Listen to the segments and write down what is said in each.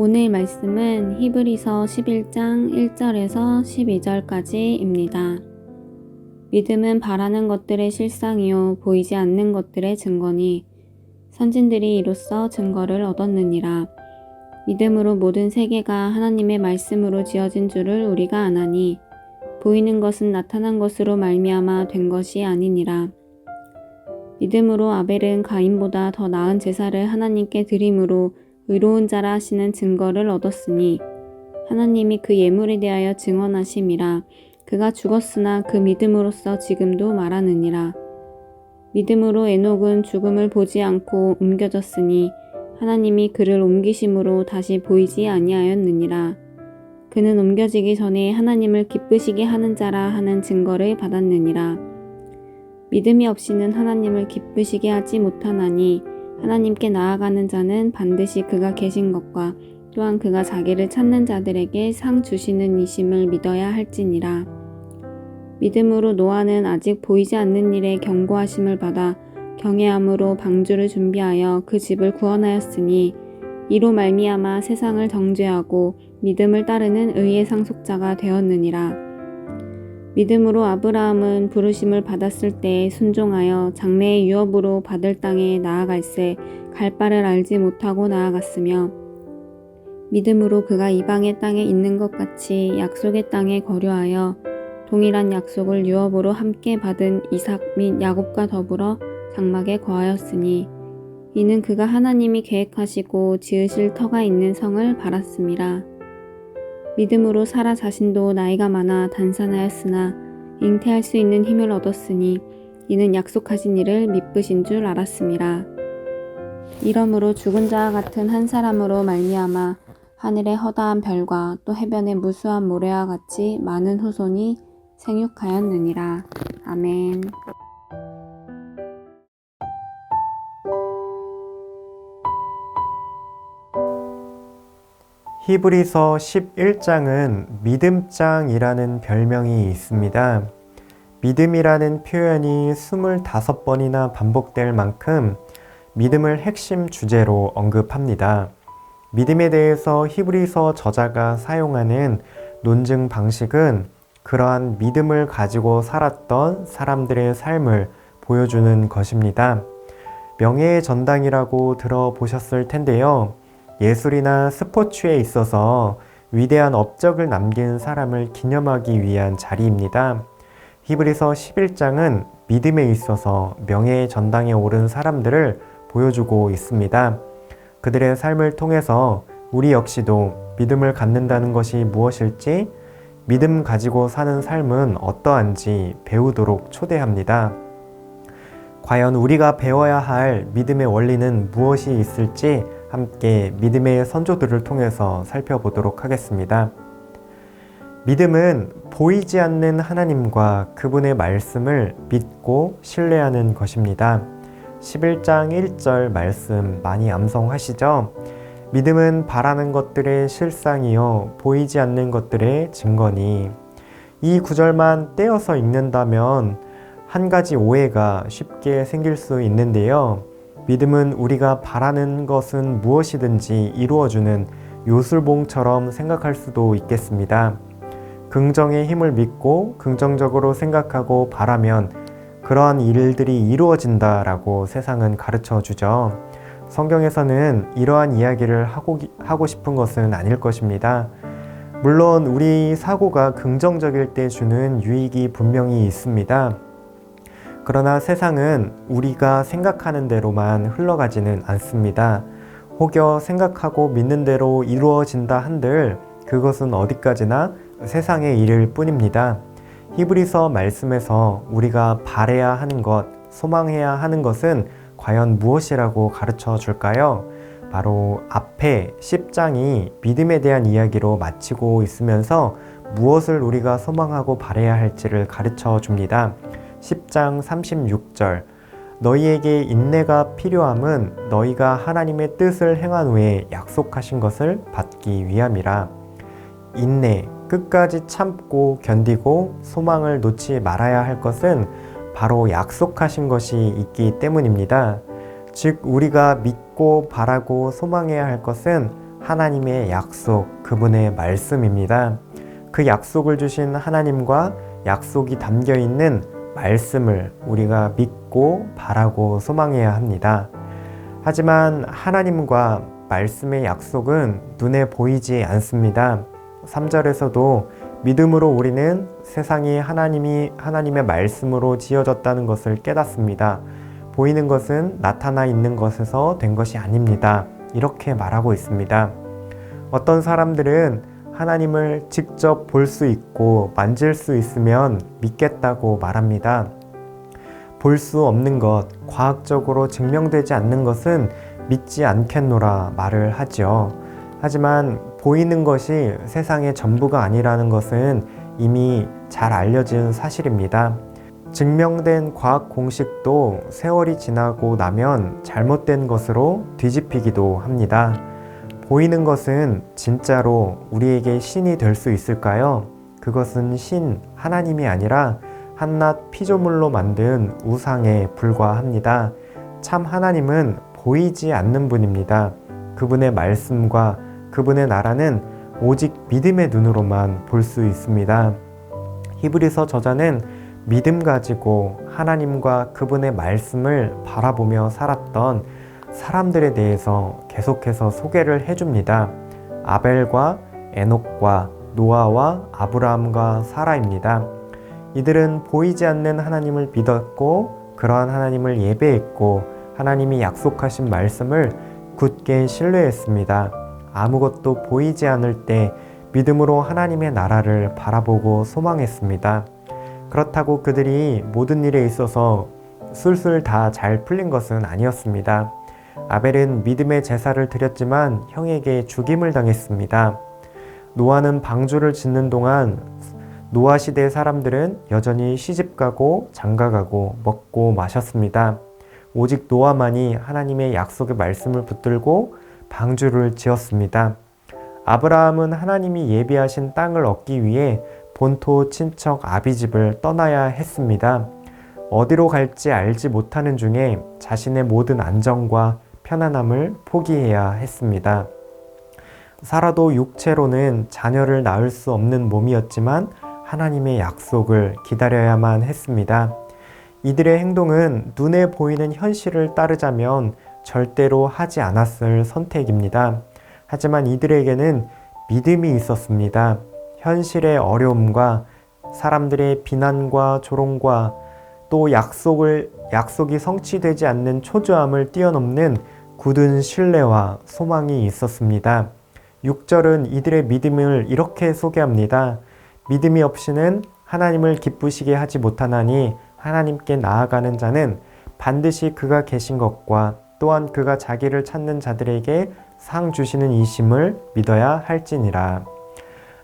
오늘 말씀은 히브리서 11장 1절에서 12절까지입니다. 믿음은 바라는 것들의 실상이요 보이지 않는 것들의 증거니 선진들이 이로써 증거를 얻었느니라. 믿음으로 모든 세계가 하나님의 말씀으로 지어진 줄을 우리가 아나니 보이는 것은 나타난 것으로 말미암아 된 것이 아니니라. 믿음으로 아벨은 가인보다 더 나은 제사를 하나님께 드림으로 의로운 자라 하시는 증거를 얻었으니 하나님이 그 예물에 대하여 증언하심이라. 그가 죽었으나 그 믿음으로써 지금도 말하느니라. 믿음으로 에녹은 죽음을 보지 않고 옮겨졌으니 하나님이 그를 옮기심으로 다시 보이지 아니하였느니라. 그는 옮겨지기 전에 하나님을 기쁘시게 하는 자라 하는 증거를 받았느니라. 믿음이 없이는 하나님을 기쁘시게 하지 못하나니 하나님께 나아가는 자는 반드시 그가 계신 것과 또한 그가 자기를 찾는 자들에게 상 주시는 이심을 믿어야 할지니라. 믿음으로 노아는 아직 보이지 않는 일에 경고하심을 받아 경외함으로 방주를 준비하여 그 집을 구원하였으니 이로 말미암아 세상을 정죄하고 믿음을 따르는 의의 상속자가 되었느니라. 믿음으로 아브라함은 부르심을 받았을 때 순종하여 장래의 유업으로 받을 땅에 나아갈새 갈 바를 알지 못하고 나아갔으며 믿음으로 그가 이방의 땅에 있는 것 같이 약속의 땅에 거류하여 동일한 약속을 유업으로 함께 받은 이삭 및 야곱과 더불어 장막에 거하였으니 이는 그가 하나님이 계획하시고 지으실 터가 있는 성을 바랐음이라. 믿음으로 사라 자신도 나이가 많아 단산하였으나 잉태할 수 있는 힘을 얻었으니 이는 약속하신 이를 미쁘신 줄 알았음이라. 이러므로 죽은 자와 같은 한 사람으로 말미암아 하늘의 허다한 별과 또 해변의 무수한 모래와 같이 많은 후손이 생육하였느니라. 아멘. 히브리서 11장은 믿음장이라는 별명이 있습니다. 믿음이라는 표현이 25번이나 반복될 만큼 믿음을 핵심 주제로 언급합니다. 믿음에 대해서 히브리서 저자가 사용하는 논증 방식은 그러한 믿음을 가지고 살았던 사람들의 삶을 보여주는 것입니다. 명예의 전당이라고 들어보셨을 텐데요. 예술이나 스포츠에 있어서 위대한 업적을 남긴 사람을 기념하기 위한 자리입니다. 히브리서 11장은 믿음에 있어서 명예의 전당에 오른 사람들을 보여주고 있습니다. 그들의 삶을 통해서 우리 역시도 믿음을 갖는다는 것이 무엇일지, 믿음 가지고 사는 삶은 어떠한지 배우도록 초대합니다. 과연 우리가 배워야 할 믿음의 원리는 무엇이 있을지 함께 믿음의 선조들을 통해서 살펴보도록 하겠습니다. 믿음은 보이지 않는 하나님과 그분의 말씀을 믿고 신뢰하는 것입니다. 11장 1절 말씀 많이 암송하시죠? 믿음은 바라는 것들의 실상이요 보이지 않는 것들의 증거니. 이 구절만 떼어서 읽는다면 한 가지 오해가 쉽게 생길 수 있는데요. 믿음은 우리가 바라는 것은 무엇이든지 이루어주는 요술봉처럼 생각할 수도 있겠습니다. 긍정의 힘을 믿고 긍정적으로 생각하고 바라면 그러한 일들이 이루어진다라고 세상은 가르쳐 주죠. 성경에서는 이러한 이야기를 하고 싶은 것은 아닐 것입니다. 물론 우리 사고가 긍정적일 때 주는 유익이 분명히 있습니다. 그러나 세상은 우리가 생각하는 대로만 흘러가지는 않습니다. 혹여 생각하고 믿는 대로 이루어진다 한들 그것은 어디까지나 세상의 일일 뿐입니다. 히브리서 말씀에서 우리가 바라야 하는 것, 소망해야 하는 것은 과연 무엇이라고 가르쳐 줄까요? 바로 앞에 10장이 믿음에 대한 이야기로 마치고 있으면서 무엇을 우리가 소망하고 바라야 할지를 가르쳐 줍니다. 10장 36절 너희에게 인내가 필요함은 너희가 하나님의 뜻을 행한 후에 약속하신 것을 받기 위함이라. 인내, 끝까지 참고 견디고 소망을 놓지 말아야 할 것은 바로 약속하신 것이 있기 때문입니다. 즉 우리가 믿고 바라고 소망해야 할 것은 하나님의 약속, 그분의 말씀입니다. 그 약속을 주신 하나님과 약속이 담겨 있는 말씀을 우리가 믿고 바라고 소망해야 합니다. 하지만 하나님과 말씀의 약속은 눈에 보이지 않습니다. 3절에서도 믿음으로 우리는 세상이 하나님의 말씀으로 지어졌다는 것을 깨닫습니다. 보이는 것은 나타나 있는 것에서 된 것이 아닙니다. 이렇게 말하고 있습니다. 어떤 사람들은 하나님을 직접 볼 수 있고 만질 수 있으면 믿겠다고 말합니다. 볼 수 없는 것, 과학적으로 증명되지 않는 것은 믿지 않겠노라 말을 하죠. 하지만 보이는 것이 세상의 전부가 아니라는 것은 이미 잘 알려진 사실입니다. 증명된 과학 공식도 세월이 지나고 나면 잘못된 것으로 뒤집히기도 합니다. 보이는 것은 진짜로 우리에게 신이 될 수 있을까요? 그것은 하나님이 아니라 한낱 피조물로 만든 우상에 불과합니다. 참 하나님은 보이지 않는 분입니다. 그분의 말씀과 그분의 나라는 오직 믿음의 눈으로만 볼 수 있습니다. 히브리서 저자는 믿음 가지고 하나님과 그분의 말씀을 바라보며 살았던 사람들에 대해서 계속해서 소개를 해줍니다. 아벨과 에녹과 노아와 아브라함과 사라입니다. 이들은 보이지 않는 하나님을 믿었고 그러한 하나님을 예배했고 하나님이 약속하신 말씀을 굳게 신뢰했습니다. 아무것도 보이지 않을 때 믿음으로 하나님의 나라를 바라보고 소망했습니다. 그렇다고 그들이 모든 일에 있어서 술술 다 잘 풀린 것은 아니었습니다. 아벨은 믿음의 제사를 드렸지만 형에게 죽임을 당했습니다. 노아는 방주를 짓는 동안 노아 시대 사람들은 여전히 시집가고 장가가고 먹고 마셨습니다. 오직 노아만이 하나님의 약속의 말씀을 붙들고 방주를 지었습니다. 아브라함은 하나님이 예비하신 땅을 얻기 위해 본토 친척 아비집을 떠나야 했습니다. 어디로 갈지 알지 못하는 중에 자신의 모든 안정과 편안함을 포기해야 했습니다. 사라도 육체로는 자녀를 낳을 수 없는 몸이었지만 하나님의 약속을 기다려야만 했습니다. 이들의 행동은 눈에 보이는 현실을 따르자면 절대로 하지 않았을 선택입니다. 하지만 이들에게는 믿음이 있었습니다. 현실의 어려움과 사람들의 비난과 조롱과 또 약속이 성취되지 않는 초조함을 뛰어넘는 굳은 신뢰와 소망이 있었습니다. 6절은 이들의 믿음을 이렇게 소개합니다. 믿음이 없이는 하나님을 기쁘시게 하지 못하나니 하나님께 나아가는 자는 반드시 그가 계신 것과 또한 그가 자기를 찾는 자들에게 상 주시는 이심을 믿어야 할지니라.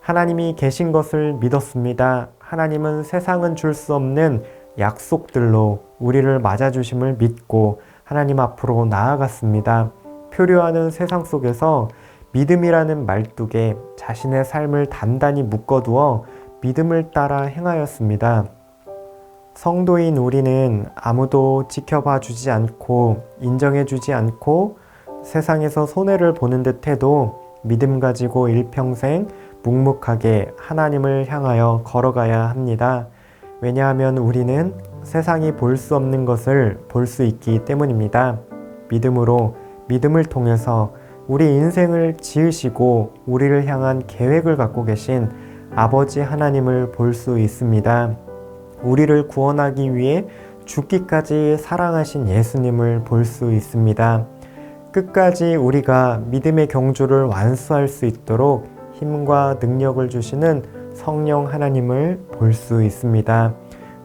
하나님이 계신 것을 믿었습니다. 하나님은 세상은 줄 수 없는 약속들로 우리를 맞아주심을 믿고 하나님 앞으로 나아갔습니다. 표류하는 세상 속에서 믿음이라는 말뚝에 자신의 삶을 단단히 묶어두어 믿음을 따라 행하였습니다. 성도인 우리는 아무도 지켜봐 주지 않고 인정해 주지 않고 세상에서 손해를 보는 듯 해도 믿음 가지고 일평생 묵묵하게 하나님을 향하여 걸어가야 합니다. 왜냐하면 우리는 세상이 볼 수 없는 것을 볼 수 있기 때문입니다. 믿음을 통해서 우리 인생을 지으시고 우리를 향한 계획을 갖고 계신 아버지 하나님을 볼 수 있습니다. 우리를 구원하기 위해 죽기까지 사랑하신 예수님을 볼 수 있습니다. 끝까지 우리가 믿음의 경주를 완수할 수 있도록 힘과 능력을 주시는 성령 하나님을 볼 수 있습니다.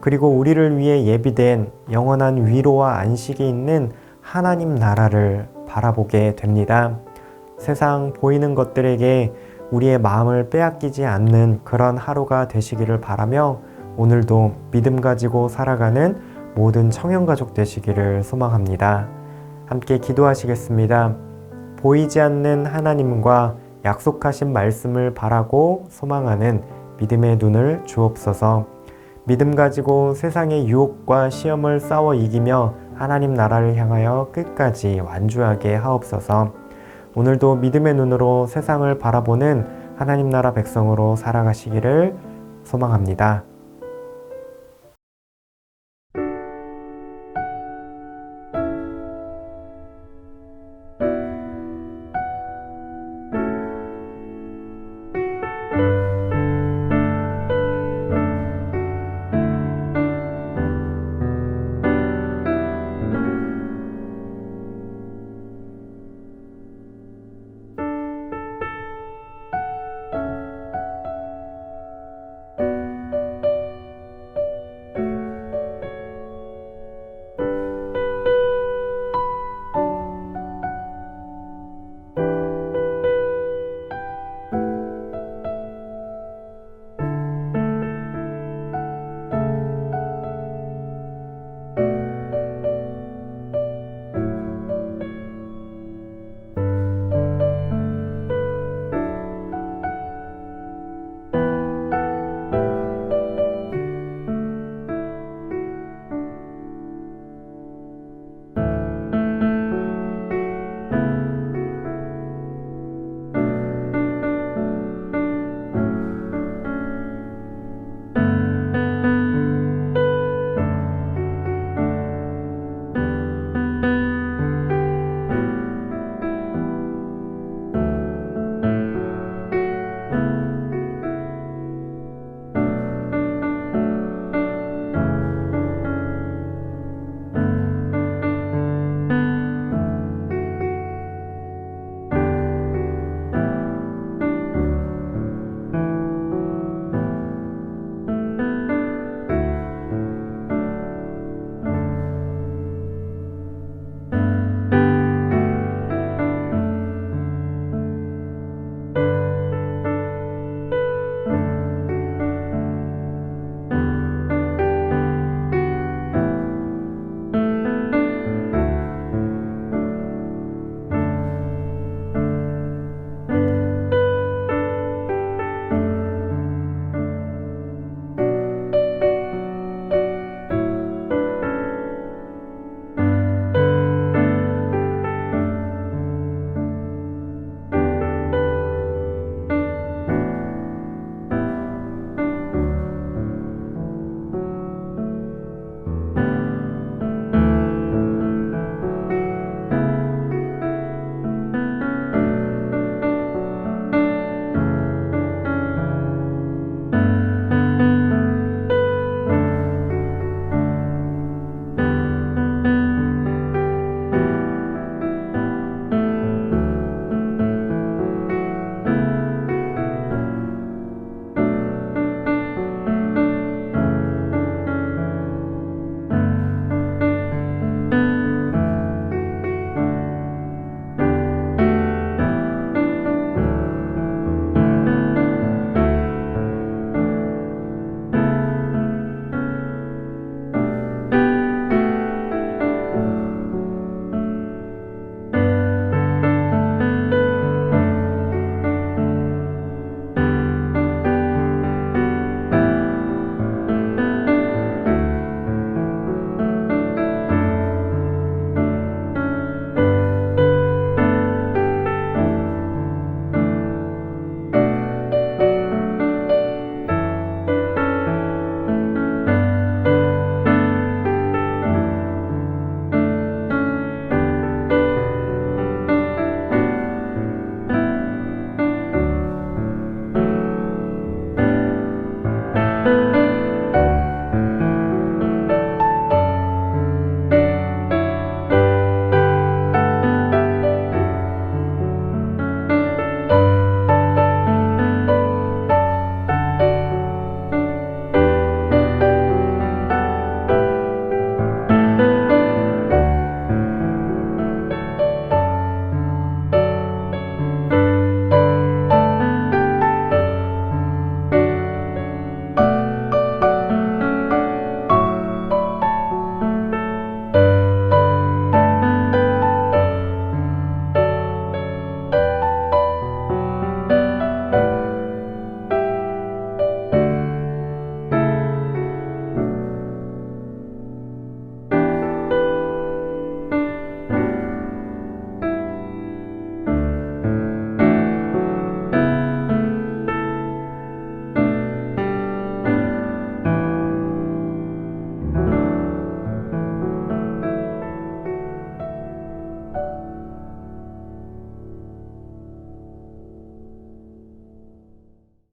그리고 우리를 위해 예비된 영원한 위로와 안식이 있는 하나님 나라를 바라보게 됩니다. 세상 보이는 것들에게 우리의 마음을 빼앗기지 않는 그런 하루가 되시기를 바라며 오늘도 믿음 가지고 살아가는 모든 청년가족 되시기를 소망합니다. 함께 기도하시겠습니다. 보이지 않는 하나님과 약속하신 말씀을 바라고 소망하는 믿음의 눈을 주옵소서. 믿음 가지고 세상의 유혹과 시험을 싸워 이기며 하나님 나라를 향하여 끝까지 완주하게 하옵소서. 오늘도 믿음의 눈으로 세상을 바라보는 하나님 나라 백성으로 살아가시기를 소망합니다.